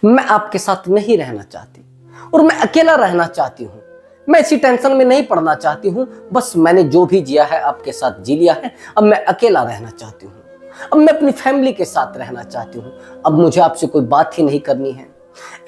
मैं आपके साथ नहीं रहना चाहती और मैं अकेला रहना चाहती हूँ। मैं इसी टेंशन में नहीं पड़ना चाहती हूँ। बस मैंने जो भी जिया है आपके साथ जी लिया है। अब मैं अकेला रहना चाहती हूँ। अब मैं अपनी फैमिली के साथ रहना चाहती हूँ। अब मुझे आपसे कोई बात ही नहीं करनी है।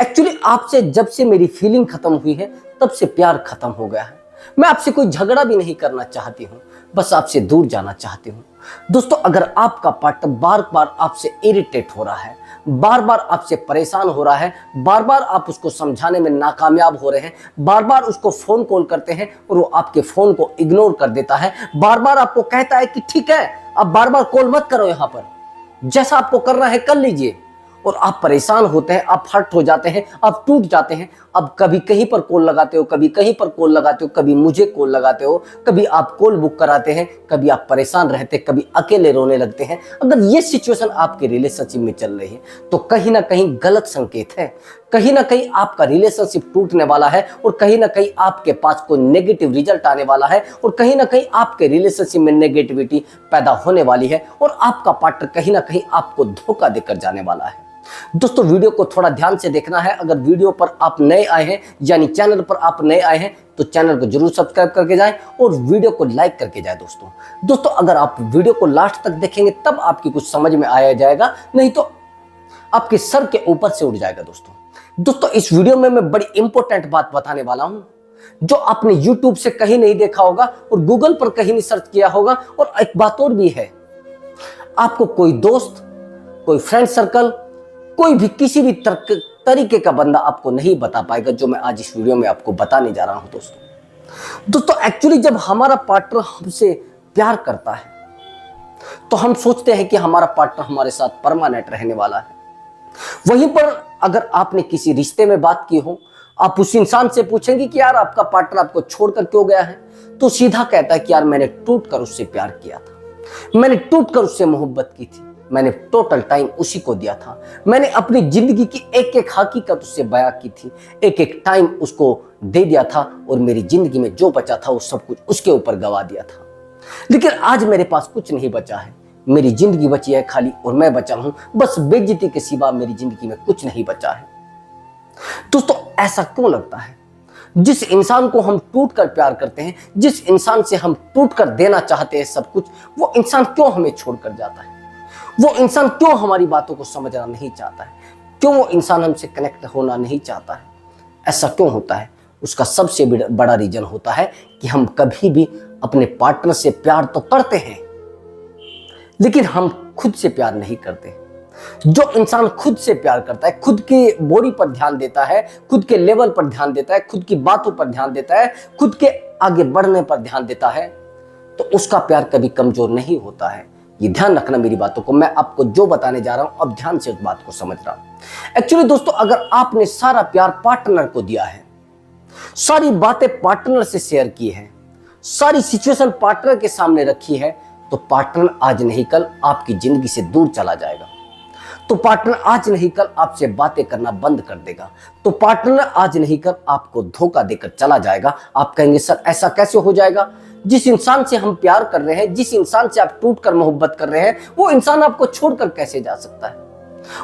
एक्चुअली आपसे जब से मेरी फीलिंग खत्म हुई है तब से प्यार खत्म हो गया है। मैं आपसे कोई झगड़ा भी नहीं करना चाहती हूँ, बस आपसे दूर जाना चाहती हूँ। दोस्तों, अगर आपका पार्टनर बार बार आपसे इरिटेट हो रहा है, बार बार आपसे परेशान हो रहा है, बार बार आप उसको समझाने में नाकामयाब हो रहे हैं, बार बार उसको फोन कॉल करते हैं और वो आपके फोन को इग्नोर कर देता है, बार बार आपको कहता है कि ठीक है आप बार बार कॉल मत करो, यहां पर जैसा आपको करना है कर लीजिए, और आप परेशान होते हैं, आप हर्ट हो जाते हैं, आप टूट जाते हैं। अब कभी कहीं पर कॉल लगाते हो, कभी कहीं पर कॉल लगाते हो, कभी मुझे कॉल लगाते हो, कभी आप कॉल बुक कराते हैं, कभी आप परेशान रहते हैं, कभी अकेले रोने लगते हैं। अगर ये सिचुएशन आपके रिलेशनशिप में चल रही है तो कहीं ना कहीं गलत संकेत है। कहीं ना कहीं आपका रिलेशनशिप टूटने वाला है और कहीं ना कहीं आपके पास कोई नेगेटिव रिजल्ट आने वाला है और कहीं ना कहीं आपके रिलेशनशिप में नेगेटिविटी पैदा होने वाली है और आपका पार्टनर कहीं ना कहीं आपको धोखा देकर जाने वाला है। दोस्तों, वीडियो को थोड़ा ध्यान से देखना है। अगर वीडियो पर आप नए आए हैं यानी चैनल पर आप नए आए हैं तो चैनल को जरूर सब्सक्राइब करके जाएं और वीडियो को लाइक करके जाएं। दोस्तों अगर आप वीडियो को लास्ट तक देखेंगे तब आपकी कुछ समझ में आया जाएगा, नहीं तो आपके सर के ऊपर से उड़ जाएगा। दोस्तों इस वीडियो में मैं बड़ी इंपॉर्टेंट बात बताने वाला हूं जो आपने YouTube से कहीं नहीं देखा होगा और गूगल पर कहीं नहीं सर्च किया होगा। और एक बात और भी है, आपको कोई दोस्त, कोई फ्रेंड सर्कल, कोई भी किसी भी तरीके का बंदा आपको नहीं बता पाएगा जो मैं आज इस वीडियो में आपको बताने जा रहा हूं। दोस्तों एक्चुअली जब हमारा पार्टनर हमसे प्यार करता है तो हम सोचते हैं कि हमारा पार्टनर हमारे साथ परमानेंट रहने वाला है। वहीं पर अगर आपने किसी रिश्ते में बात की हो, आप उस इंसान से पूछेंगे कि यार आपका पार्टनर आपको छोड़कर क्यों गया है, तो सीधा कहता है कि यार मैंने टूटकर उससे प्यार किया था, मैंने टूटकर उससे मोहब्बत की थी, मैंने टोटल टाइम उसी को दिया था, मैंने अपनी जिंदगी की एक एक हकीकत उससे बयां की थी, एक एक टाइम उसको दे दिया था और मेरी जिंदगी में जो बचा था वो सब कुछ उसके ऊपर गवा दिया था। लेकिन आज मेरे पास कुछ नहीं बचा है, मेरी जिंदगी बची है खाली और मैं बचा हूं, बस बेइज्जती के सिवा मेरी जिंदगी में कुछ नहीं बचा है। दोस्तों ऐसा क्यों लगता है? जिस इंसान को हम टूटकर प्यार करते हैं, जिस इंसान से हम टूटकर देना चाहते हैं सब कुछ, वो इंसान क्यों हमें छोड़कर जाता है? वो इंसान क्यों हमारी बातों को समझना नहीं चाहता है? क्यों वो इंसान हमसे कनेक्ट होना नहीं चाहता है? ऐसा क्यों होता है? उसका सबसे बड़ा रीजन होता है कि हम कभी भी अपने पार्टनर से प्यार तो करते हैं लेकिन हम खुद से प्यार नहीं करते। जो इंसान खुद से प्यार करता है, खुद की बॉडी पर ध्यान देता है, खुद के लेवल पर ध्यान देता है, खुद की बातों पर ध्यान देता है, खुद के आगे बढ़ने पर ध्यान देता है, तो उसका प्यार कभी कमजोर नहीं होता है। ये ध्यान रखना मेरी बातों को। मैं आपको जो बताने जा रहा हूं अब ध्यान से उस बात को समझ रहा हूं। एक्चुअली दोस्तों अगर आपने सारा प्यार पार्टनर को दिया है, सारी बातें पार्टनर से शेयर की है, सारी सिचुएशन पार्टनर के सामने रखी है, तो पार्टनर आज नहीं कल आपकी जिंदगी से दूर चला जाएगा। तो पार्टनर आज नहीं कल आपसे बातें करना बंद कर देगा। तो पार्टनर आज नहीं कल आपको धोखा देकर चला जाएगा। आप कहेंगे सर ऐसा कैसे हो जाएगा? जिस इंसान से हम प्यार कर रहे हैं, जिस इंसान से आप टूटकर मोहब्बत कर रहे हैं, वो इंसान आपको छोड़कर कैसे जा सकता है?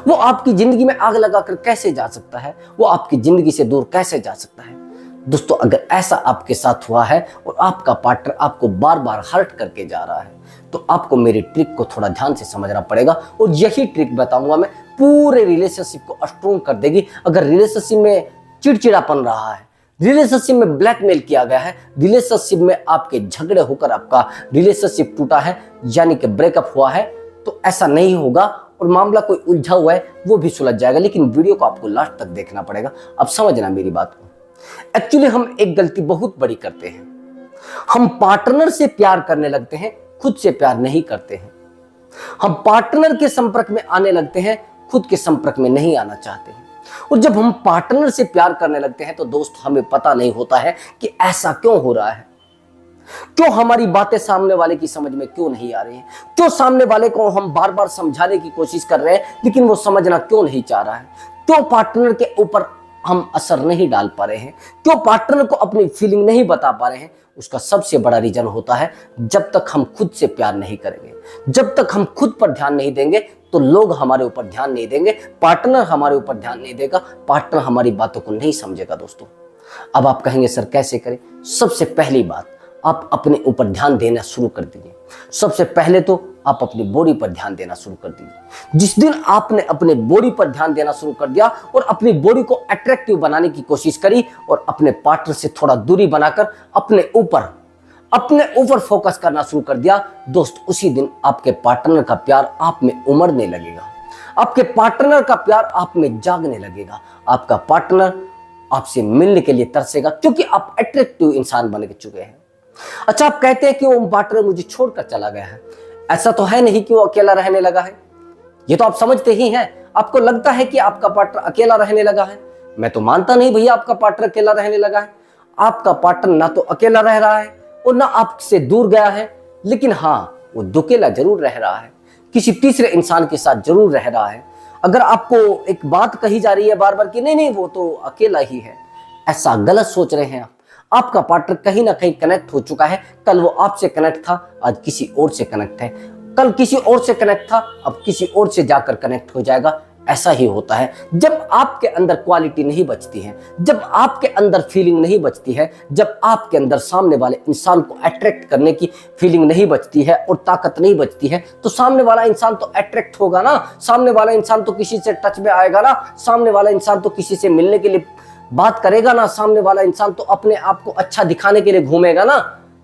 वो आपकी जिंदगी में आग लगाकर कैसे जा सकता है? वो आपकी जिंदगी से दूर कैसे जा सकता है? दोस्तों अगर ऐसा आपके साथ हुआ है और आपका पार्टनर आपको बार बार हर्ट करके जा रहा है तो आपको मेरी ट्रिक को थोड़ा ध्यान से समझना पड़ेगा और यही ट्रिक बताऊंगा मैं, पूरे रिलेशनशिप को स्ट्रॉन्ग कर देगी। अगर रिलेशनशिप में चिड़चिड़ापन रहा है, रिलेशनशिप में ब्लैकमेल किया गया है, रिलेशनशिप में आपके झगड़े होकर आपका रिलेशनशिप टूटा है यानी कि ब्रेकअप हुआ है, तो ऐसा नहीं होगा और मामला कोई उलझा हुआ है वो भी सुलझ जाएगा। लेकिन वीडियो को आपको लास्ट तक देखना पड़ेगा। अब समझना मेरी बात को। एक्चुअली हम एक गलती बहुत बड़ी करते हैं, हम पार्टनर से प्यार करने लगते हैं, खुद से प्यार नहीं करते हैं। हम पार्टनर के संपर्क में आने लगते हैं, खुद के संपर्क में नहीं आना चाहते हैं। और जब हम पार्टनर से प्यार करने लगते हैं तो दोस्त हमें पता नहीं होता है कि ऐसा क्यों हो रहा है, क्यों हमारी बातें सामने वाले की समझ में क्यों नहीं आ रही हैं, क्यों सामने वाले को हम बार बार समझाने की कोशिश कर रहे हैं लेकिन वो समझना क्यों नहीं चाह रहा है, क्यों पार्टनर के ऊपर हम असर नहीं डाल पा रहे हैं, क्यों पार्टनर को अपनी फीलिंग नहीं बता पा रहे हैं, उसका सबसे बड़ा रीजन होता है जब तक हम खुद से प्यार नहीं करेंगे, जब तक हम खुद पर ध्यान नहीं देंगे तो लोग हमारे ऊपर ध्यान नहीं देंगे, पार्टनर हमारे ऊपर ध्यान नहीं देगा, पार्टनर हमारी बातों को नहीं समझेगा दोस्तों। अब आप कहेंगे सर कैसे करें? सबसे पहली बात, आप अपने ऊपर ध्यान देना शुरू कर दीजिए। सबसे पहले तो आप अपनी बॉडी पर ध्यान देना शुरू कर दीजिए। जिस दिन आपने अपने बॉडी पर ध्यान देना शुरू कर दिया और अपनी बॉडी को अट्रैक्टिव बनाने की कोशिश करी और अपने पार्टनर से थोड़ा दूरी बनाकर अपने ऊपर फोकस करना शुरू कर दिया दोस्त, उसी दिन आपके पार्टनर का प्यार आप में उमड़ने लगेगा, आपके पार्टनर का प्यार आप में जागने लगेगा, आपका पार्टनर आपसे मिलने के लिए तरसेगा, क्योंकि आप अट्रैक्टिव इंसान बन चुके हैं। अच्छा, आप कहते हैं कि वो पार्टनर मुझे छोड़कर चला गया है, ऐसा तो है नहीं कि वो अकेला रहने लगा है, ये तो आप समझते ही हैं। आपको लगता है कि आपका पार्टनर अकेला रहने लगा है, मैं तो मानता नहीं भैया आपका पार्टनर अकेला रहने लगा है। आपका पार्टनर ना तो अकेला रह रहा है और ना आपसे दूर गया है, लेकिन हाँ, वो दुकेला जरूर रह रहा है, किसी तीसरे इंसान के साथ जरूर रह रहा है। अगर आपको एक बात कही जा रही है बार बार कि नहीं नहीं वो तो अकेला ही है, ऐसा गलत सोच रहे हैं आप। आपका पार्टनर कहीं ना कहीं कनेक्ट हो चुका है। कल वो आपसे कनेक्ट था, आज किसी और से कनेक्ट है, कल किसी और से कनेक्ट था, अब किसी और से जाकर कनेक्ट हो जाएगा। ऐसा ही होता है जब आपके अंदर क्वालिटी नहीं बचती है, जब आपके अंदर फीलिंग नहीं बचती है, जब आपके अंदर सामने वाले इंसान को अट्रैक्ट करने की फीलिंग नहीं बचती है और ताकत नहीं बचती है, तो सामने वाला इंसान तो अट्रैक्ट होगा ना, सामने वाला इंसान तो किसी से टच में आएगा ना, सामने वाला इंसान तो किसी से मिलने के लिए बात करेगा ना, सामने वाला इंसान तो अपने आप को अच्छा दिखाने के लिए घूमेगा ना,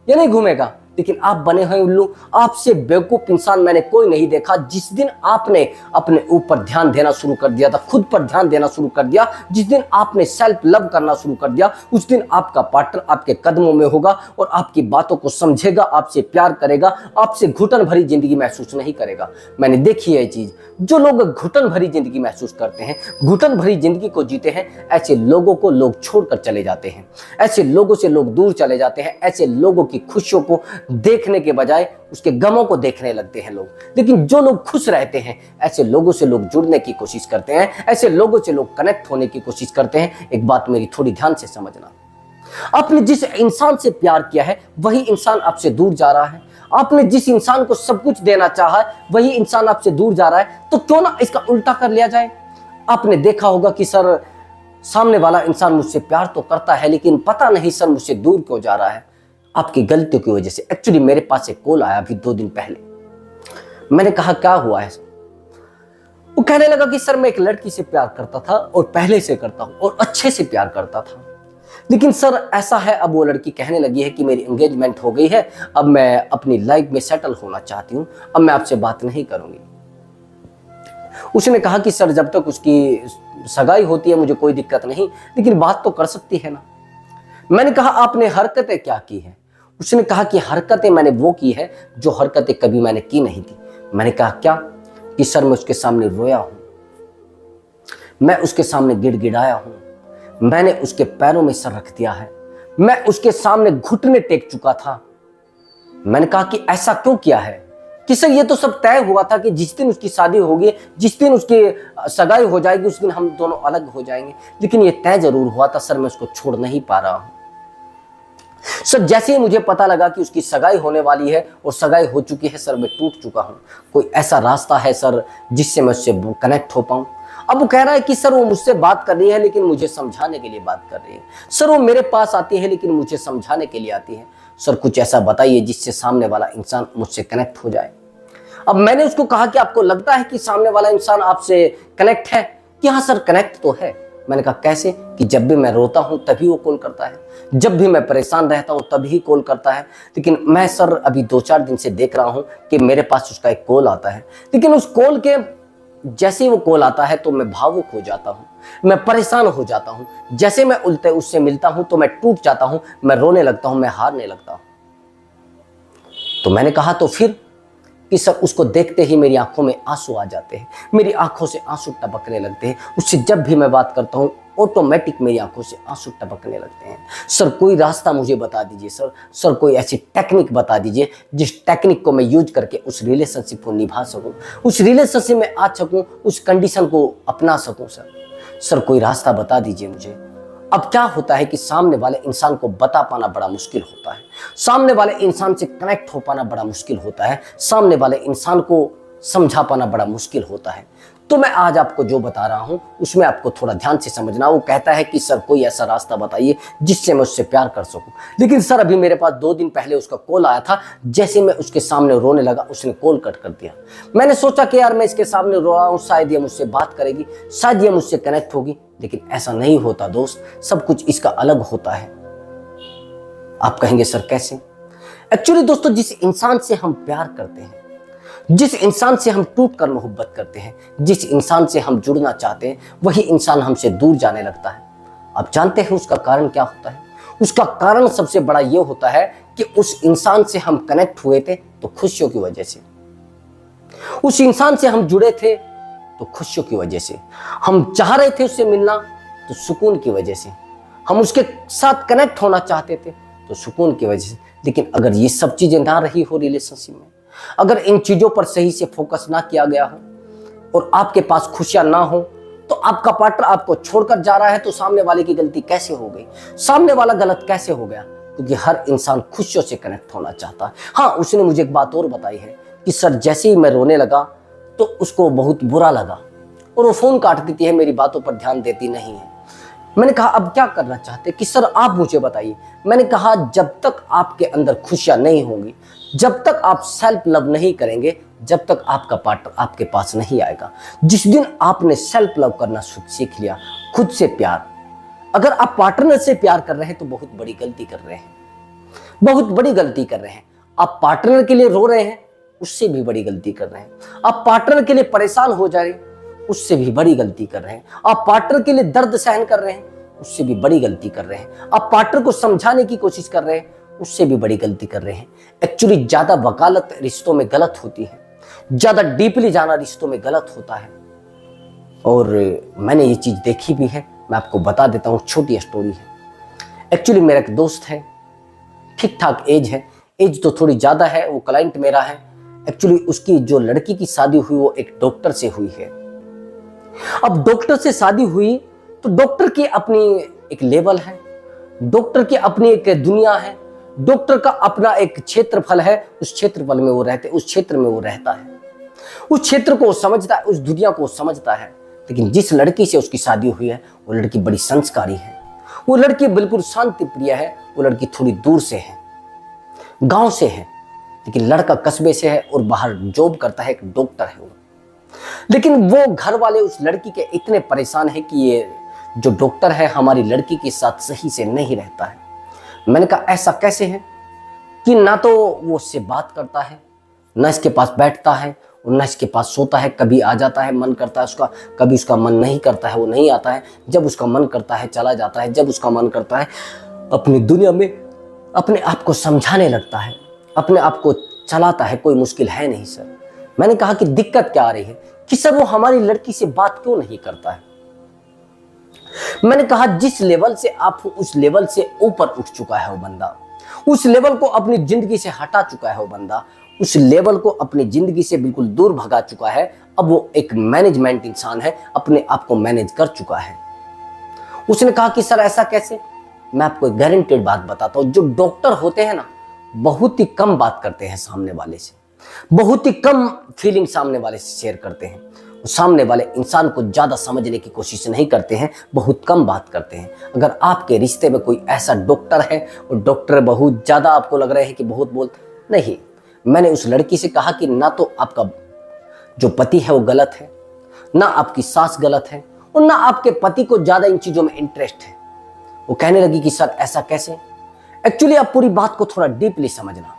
या नहीं घूमेगा। लेकिन आप बने हुए उल्लू, आपसे बेवकूफ इंसान मैंने कोई नहीं देखा। जिस दिन आपने अपने ऊपर ध्यान देना शुरू कर दिया था, खुद पर ध्यान देना शुरू कर दिया, जिस दिन आपने सेल्फ लव करना शुरू कर दिया, उस दिन आपका पार्टनर आपके कदमों में होगा और आपकी बातों को समझेगा, आपसे प्यार करेगा, आपसे घुटन भरी जिंदगी महसूस नहीं करेगा। मैंने देखी है ये चीज, जो लोग घुटन भरी जिंदगी महसूस करते हैं, घुटन भरी जिंदगी को जीते हैं, ऐसे लोगों को लोग छोड़कर चले जाते हैं, ऐसे लोगों से लोग दूर चले जाते हैं, ऐसे लोगों की खुशियों को देखने के बजाय उसके गमों को देखने लगते हैं लोग। लेकिन जो लोग खुश रहते हैं, ऐसे लोगों से लोग जुड़ने की कोशिश करते हैं, ऐसे लोगों से लोग कनेक्ट होने की कोशिश करते हैं। एक बात मेरी थोड़ी ध्यान से समझना, आपने जिस इंसान से प्यार किया है वही इंसान आपसे दूर जा रहा है, आपने जिस इंसान को सब कुछ देना चाहा वही इंसान आपसे दूर जा रहा है, तो क्यों ना इसका उल्टा कर लिया जाए। आपने देखा होगा कि सर सामने वाला इंसान मुझसे प्यार तो करता है, लेकिन पता नहीं सर मुझसे दूर क्यों जा रहा है, आपकी गलतियों की वजह से। एक्चुअली मेरे पास एक कॉल आया अभी 2 दिन पहले, मैंने कहा क्या हुआ है? वो कहने लगा कि सर मैं एक लड़की से प्यार करता था और पहले से करता हूं और अच्छे से प्यार करता था, लेकिन सर ऐसा है, अब वो लड़की कहने लगी है कि मेरी एंगेजमेंट हो गई है, अब मैं अपनी लाइफ में सेटल होना चाहती हूं, अब मैं आपसे बात नहीं करूंगी। उसने कहा कि सर जब तक उसकी सगाई होती है मुझे कोई दिक्कत नहीं, लेकिन बात तो कर सकती है ना। मैंने कहा आपने हरकतें क्या की है? उसने कहा कि हरकतें मैंने वो की है जो हरकतें कभी मैंने की नहीं थी। मैंने कहा क्या? कि सर मैं उसके सामने रोया हूं, मैं उसके सामने गिड़गिड़ाया हूं, मैंने उसके पैरों में सर रख दिया है, मैं उसके सामने घुटने टेक चुका था। मैंने कहा कि ऐसा क्यों किया है? कि सर ये तो सब तय हुआ था कि जिस दिन उसकी शादी होगी, जिस दिन उसकी सगाई हो जाएगी, उस दिन हम दोनों अलग हो जाएंगे, लेकिन ये तय जरूर हुआ था सर, मैं उसको छोड़ नहीं पा रहा हूं। सर जैसे ही मुझे पता लगा कि उसकी सगाई होने वाली है और सगाई हो चुकी है सर, मैं टूट चुका हूं। कोई ऐसा रास्ता है सर जिससे मैं उससे कनेक्ट हो पाऊं? अब वो कह रहा है कि सर वो मुझसे बात कर रही है लेकिन मुझे समझाने के लिए बात कर रही है, सर वो मेरे पास आती है लेकिन मुझे समझाने के लिए आती है। सर कुछ ऐसा बताइए जिससे सामने वाला इंसान मुझसे कनेक्ट हो जाए। अब मैंने उसको कहा कि आपको लगता है कि सामने वाला इंसान आपसे कनेक्ट है? कि हाँ सर कनेक्ट तो है। मैंने कहा कैसे? कि जब भी मैं रोता हूं तभी वो कॉल करता है, जब भी मैं परेशान रहता हूं तभी कॉल करता है, लेकिन मैं सर अभी 2-4 दिन से देख रहा हूं कि मेरे पास उसका एक कॉल आता है, लेकिन उस कॉल के जैसे ही वो कॉल आता है तो मैं भावुक हो जाता हूं, मैं परेशान हो जाता हूं, जैसे मैं उल्टे उससे मिलता हूं तो मैं टूट जाता हूं, मैं रोने लगता हूं, मैं हारने लगता हूं। तो मैंने कहा तो फिर? कि सर उसको देखते ही मेरी आंखों में आंसू आ जाते हैं, मेरी आंखों से आंसू टपकने लगते हैं, उससे जब भी मैं बात करता हूं ऑटोमेटिक मेरी आंखों से आंसू टपकने लगते हैं। सर कोई रास्ता मुझे बता दीजिए सर, सर कोई ऐसी टेक्निक बता दीजिए जिस टेक्निक को मैं यूज करके उस रिलेशनशिप को निभा सकूं, उस रिलेशनशिप में आ सकूं, उस कंडीशन को अपना सकूं। सर कोई रास्ता बता दीजिए मुझे। अब क्या होता है कि सामने वाले इंसान को बता पाना बड़ा मुश्किल होता है, सामने वाले इंसान से कनेक्ट हो पाना बड़ा मुश्किल होता है, सामने वाले इंसान को समझा पाना बड़ा मुश्किल होता है। तो मैं आज आपको जो बता रहा हूं उसमें आपको थोड़ा ध्यान से समझना। वो कहता है कि सर कोई ऐसा रास्ता बताइए जिससे मैं उससे प्यार कर सकूं। लेकिन सर अभी मेरे पास 2 दिन पहले उसका कॉल आया था, जैसे मैं उसके सामने रोने लगा उसने कॉल कट कर दिया। मैंने सोचा कि यार मैं इसके सामने रो रहा हूं, शायद ये मुझसे बात करेगी, शायद ये मुझसे कनेक्ट होगी, लेकिन ऐसा नहीं होता दोस्त। सब कुछ इसका अलग होता है। आप कहेंगे सर कैसे? एक्चुअली दोस्तों, जिस इंसान से हम प्यार करते हैं, जिस इंसान से हम टूट कर मोहब्बत करते हैं, जिस इंसान से हम जुड़ना चाहते हैं, वही इंसान हमसे दूर जाने लगता है। आप जानते हैं उसका कारण क्या होता है? उसका कारण सबसे बड़ा ये होता है कि उस इंसान से हम कनेक्ट हुए थे तो खुशियों की वजह से, उस इंसान से हम जुड़े थे तो खुशियों की वजह से, हम चाह रहे थे उससे मिलना तो सुकून की वजह से, हम उसके साथ कनेक्ट होना चाहते थे तो सुकून की वजह से। लेकिन अगर ये सब चीजें ना रही हो रिलेशनशिप में, अगर इन चीजों पर सही से फोकस ना किया गया हो और आपके पास खुशियां ना हो, तो आपका पार्टनर आपको छोड़कर जा रहा है तो सामने वाले की गलती कैसे हो गई? सामने वाला गलत कैसे हो गया? क्योंकि हर इंसान खुशियों से कनेक्ट होना चाहता है। हाँ, उसने मुझे एक बात और बताई है कि सर जैसे ही मैं रोने लगा तो उसको बहुत बुरा लगा और वो फोन काट देती है, मेरी बातों पर ध्यान देती नहीं है। मैंने कहा अब क्या करना चाहते कि सर आप मुझे बताइए। मैंने कहा जब तक आपके अंदर खुशियां नहीं होंगी, जब तक आप सेल्फ लव नहीं करेंगे, जब तक आपका पार्टनर आपके पास नहीं आएगा। जिस दिन आपने सेल्फ लव करना सीख लिया, खुद से प्यार, अगर आप पार्टनर से प्यार कर रहे हैं तो बहुत बड़ी गलती कर रहे हैं, बहुत बड़ी गलती कर रहे हैं। आप पार्टनर के लिए रो रहे हैं, उससे भी बड़ी गलती कर रहे हैं। आप पार्टनर के लिए परेशान हो जा रहे हैं, उससे भी बड़ी गलती कर रहे हैं। आप पार्टनर के लिए दर्द सहन कर रहे हैं, उससे भी बड़ी गलती कर रहे हैं। आप पार्टनर को समझाने की कोशिश कर रहे हैं, उससे भी बड़ी गलती कर रहे हैं। एक्चुअली ज्यादा वकालत रिश्तों में गलत होती है, ज्यादा डीपली जाना रिश्तों में गलत होता है। और मैंने ये चीज देखी भी है, मैं आपको बता देता हूँ, छोटी स्टोरी है। एक्चुअली मेरा एक दोस्त है, ठीक ठाक एज है, एज तो थोड़ी ज्यादा है, वो क्लाइंट मेरा है। एक्चुअली उसकी जो लड़की की शादी हुई वो एक डॉक्टर से हुई है। अब डॉक्टर से शादी हुई तो डॉक्टर की अपनी एक लेवल है, डॉक्टर की अपनी एक दुनिया है, डॉक्टर का अपना एक क्षेत्रफल है। उस क्षेत्रफल में वो रहते, उस क्षेत्र में वो रहता है, उस क्षेत्र को समझता है, उस दुनिया को समझता है। लेकिन जिस लड़की से उसकी शादी हुई है वो लड़की बड़ी संस्कारी है, वो लड़की बिल्कुल शांति प्रिय है, वो लड़की थोड़ी दूर से है, गांव से है, लेकिन लड़का कस्बे से है और बाहर जॉब करता है, एक डॉक्टर है वो। लेकिन वो घर वाले उस लड़की के इतने परेशान है कि ये जो डॉक्टर है हमारी लड़की के साथ सही से नहीं रहता है। मैंने कहा ऐसा कैसे है कि ना तो वो उससे बात करता है, ना इसके पास बैठता है और ना इसके पास सोता है। कभी आ जाता है, मन करता है उसका, कभी उसका मन नहीं करता है, वो नहीं आता है। जब उसका मन करता है चला जाता है, जब उसका मन करता है अपनी दुनिया में अपने आप को समझाने लगता है, अपने आप को चलाता है। कोई मुश्किल है नहीं सर। मैंने कहा कि दिक्कत क्या आ रही है कि सर वो हमारी लड़की से बात क्यों नहीं करता है। मैंने कहा जिस लेवल से आप हो उस लेवल से ऊपर उठ चुका है वो बंदा, उस लेवल को अपनी जिंदगी से हटा चुका है वो बंदा, उस लेवल को अपनी जिंदगी से बिल्कुल दूर भगा चुका है। अब वो एक मैनेजमेंट इंसान है, अपने आप को मैनेज कर चुका है। उसने कहा कि सर ऐसा कैसे? मैं आपको गारंटेड बात बताता हूं, जो डॉक्टर होते हैं ना बहुत ही कम बात करते हैं सामने वाले से, बहुत ही कम फीलिंग सामने वाले से शेयर करते हैं। सामने वाले इंसान को ज्यादा समझने की कोशिश नहीं करते हैं, बहुत कम बात करते हैं। अगर आपके रिश्ते में कोई ऐसा डॉक्टर है और डॉक्टर बहुत ज्यादा आपको लग रहे हैं कि बहुत बोल नहीं, मैंने उस लड़की से कहा कि ना तो आपका जो पति है वो गलत है, ना आपकी सास गलत है और ना आपके पति को ज्यादा इन चीजों में इंटरेस्ट है। वो कहने लगी कि सर ऐसा कैसे? एक्चुअली आप पूरी बात को थोड़ा डीपली समझना।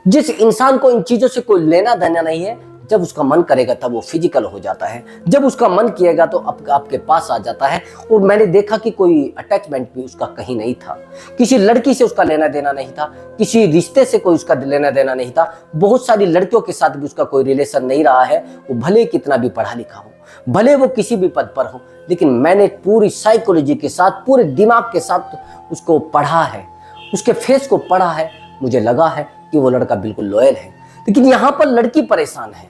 जिस इंसान को इन चीजों से कोई लेना देना नहीं है, जब उसका मन करेगा तब वो फिजिकल हो जाता है, जब उसका मन किएगा तो आपके पास आ जाता है। और मैंने देखा कि कोई अटैचमेंट भी उसका कहीं नहीं था, किसी लड़की से उसका लेना देना नहीं था, किसी रिश्ते से कोई उसका लेना देना नहीं था। बहुत सारी लड़कियों के साथ भी उसका कोई रिलेशन नहीं रहा है। वो भले कितना भी पढ़ा लिखा हो, भले वो किसी भी पद पर हो, लेकिन मैंने पूरी साइकोलॉजी के साथ, पूरे दिमाग के साथ उसको पढ़ा है, उसके फेस को पढ़ा है। मुझे लगा है कि वो लड़का बिल्कुल लॉयल है। लेकिन यहाँ पर लड़की परेशान है,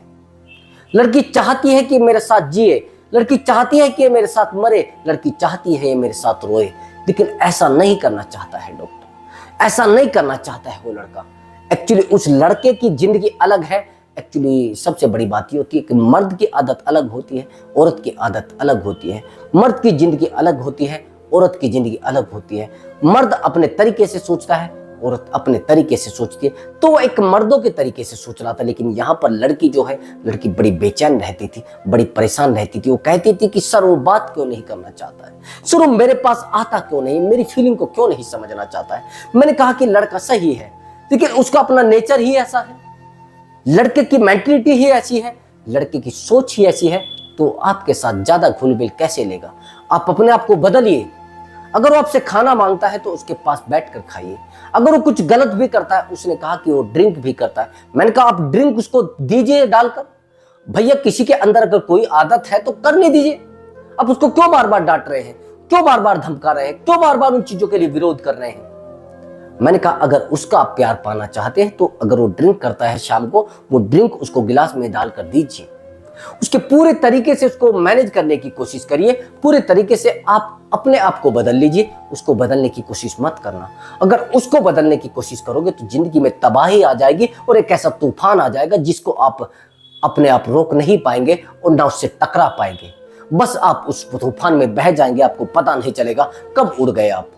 लड़की चाहती है कि मेरे साथ जिए, लड़की चाहती है कि ये मेरे साथ मरे, लड़की चाहती है ये मेरे साथ रोए, लेकिन ऐसा नहीं करना चाहता है डॉक्टर, ऐसा नहीं करना चाहता है वो लड़का। एक्चुअली उस लड़के की जिंदगी अलग है। एक्चुअली सबसे बड़ी बात ये होती है कि मर्द की आदत अलग होती है, औरत की आदत अलग होती है। मर्द की जिंदगी अलग होती है, औरत की जिंदगी अलग होती है। मर्द अपने तरीके से सोचता है, औरत अपने तरीके से सोचती है। तो वो एक मर्दों के तरीके से सोच रहा था, लेकिन यहाँ पर लड़की जो है, लड़की बड़ी बेचैन रहती थी, बड़ी परेशान रहती थी। वो कहती थी कि सर वो बात क्यों नहीं करना चाहता है, सर वो मेरे पास आता क्यों नहीं, मेरी फीलिंग को क्यों नहीं समझना चाहता है। मैंने कहा कि लड़का सही है, लेकिन उसका अपना नेचर ही ऐसा है, लड़के की मेंटलिटी ही ऐसी है, लड़के की सोच ही ऐसी है, तो आपके साथ ज्यादा घुल-मिल कैसे लेगा। आप अपने आप को बदलिए। अगर वो आपसे खाना मांगता है तो उसके पास बैठकर खाइए। अगर वो कुछ गलत भी करता है, उसने कहा कि वो ड्रिंक भी करता है, मैंने कहा आप ड्रिंक उसको दीजिए डालकर। भैया किसी के अंदर अगर कोई आदत है तो करने दीजिए। आप उसको क्यों बार बार डांट रहे हैं, क्यों बार बार धमका रहे हैं, क्यों बार बार उन चीजों के लिए विरोध कर रहे हैं। मैंने कहा अगर उसका आप प्यार पाना चाहते हैं तो अगर वो ड्रिंक करता है शाम को, वो ड्रिंक उसको गिलास में डालकर दीजिए। उसके पूरे तरीके से उसको मैनेज करने की कोशिश करिए। पूरे तरीके से आप अपने आप को बदल लीजिए, उसको बदलने की कोशिश मत करना। अगर उसको बदलने की कोशिश करोगे तो जिंदगी में तबाही आ जाएगी और एक ऐसा तूफान आ जाएगा जिसको आप अपने आप रोक नहीं पाएंगे और ना उससे टकरा पाएंगे। बस आप उस तूफान में बह जाएंगे, आपको पता नहीं चलेगा कब उड़ गए आप।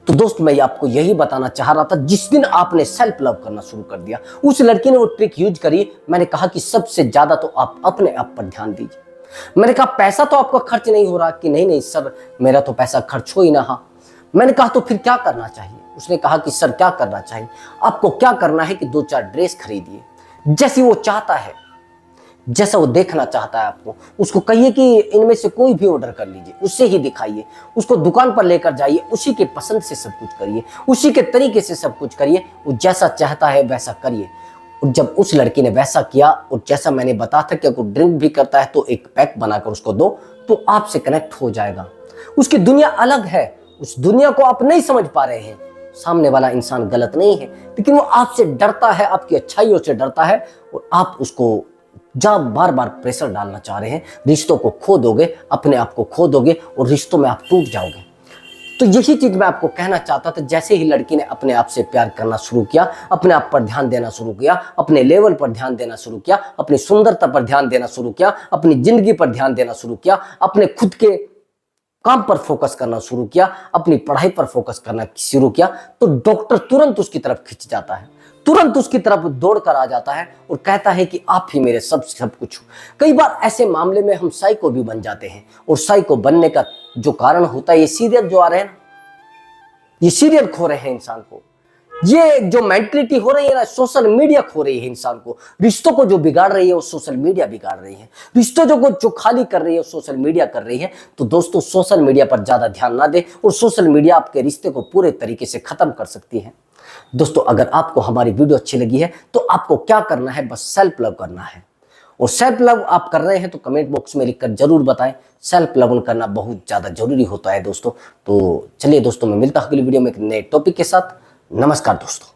तो दोस्त मैं आपको यही बताना चाह रहा था, जिस दिन आपने सेल्फ लव करना शुरू कर दिया, उस लड़की ने वो ट्रिक यूज करी। मैंने कहा कि सबसे ज्यादा तो आप अपने आप पर ध्यान दीजिए। मैंने कहा पैसा तो आपका खर्च नहीं हो रहा, कि नहीं नहीं सर मेरा तो पैसा खर्च हो ही ना। हाँ, मैंने कहा तो फिर क्या करना चाहिए। उसने कहा कि सर क्या करना चाहिए, आपको क्या करना है कि 2-4 ड्रेस खरीदिए, जैसी वो चाहता है, जैसा वो देखना चाहता है आपको। उसको कहिए कि इनमें से कोई भी ऑर्डर कर लीजिए, उससे ही दिखाइए। उसको दुकान पर लेकर जाइए, उसी के पसंद से सब कुछ करिए, उसी के तरीके से सब कुछ करिए। वो जैसा चाहता है वैसा करिए। और जब उस लड़की ने वैसा किया, और जैसा मैंने बताया था कि अगर ड्रिंक भी करता है तो एक पैक बनाकर उसको दो, तो आपसे कनेक्ट हो जाएगा। उसकी दुनिया अलग है, उस दुनिया को आप नहीं समझ पा रहे हैं। सामने वाला इंसान गलत नहीं है, लेकिन वो आपसे डरता है, आपकी अच्छाइयों से डरता है, और आप उसको जब बार बार प्रेशर डालना चाह रहे हैं, रिश्तों को खो दोगे, अपने आप को खो दोगे और रिश्तों में आप टूट जाओगे। तो यही चीज मैं आपको कहना चाहता था। जैसे ही लड़की ने अपने आप से प्यार करना शुरू किया, अपने आप पर ध्यान देना शुरू किया, अपने लेवल पर ध्यान देना शुरू किया, अपनी सुंदरता पर ध्यान देना शुरू किया, अपनी जिंदगी पर ध्यान देना शुरू किया, अपने खुद के काम पर फोकस करना शुरू किया, अपनी पढ़ाई पर फोकस करना शुरू किया, तो डॉक्टर तुरंत उसकी तरफ खिंच जाता है, तुरंत उसकी तरफ दौड़ कर आ जाता है और कहता है कि आप ही मेरे सब कुछ हो। कई बार ऐसे मामले में हम साइको भी बन जाते हैं, और साइको बनने का जो कारण होता है, ये सीरियल जो आ रहे हैं ना, ये सीरियल खो रहे हैं इंसान को। ये जो मेंटलिटी हो रही है ना, सोशल मीडिया खो रही है इंसान को। रिश्तों को जो बिगाड़ रही है वो सोशल मीडिया बिगाड़ रही है। रिश्तों जो खाली कर रही है वो सोशल मीडिया कर रही है। तो दोस्तों सोशल मीडिया पर ज्यादा ध्यान ना दें, और सोशल मीडिया आपके रिश्ते को पूरे तरीके से खत्म कर सकती है। दोस्तों अगर आपको हमारी वीडियो अच्छी लगी है तो आपको क्या करना है, बस सेल्फ लव करना है। और सेल्फ लव आप कर रहे हैं तो कमेंट बॉक्स में लिखकर जरूर बताएं। सेल्फ लव करना बहुत ज्यादा जरूरी होता है दोस्तों। तो चलिए दोस्तों, मैं मिलता हूं अगली वीडियो में एक नए टॉपिक के साथ। नमस्कार दोस्तों।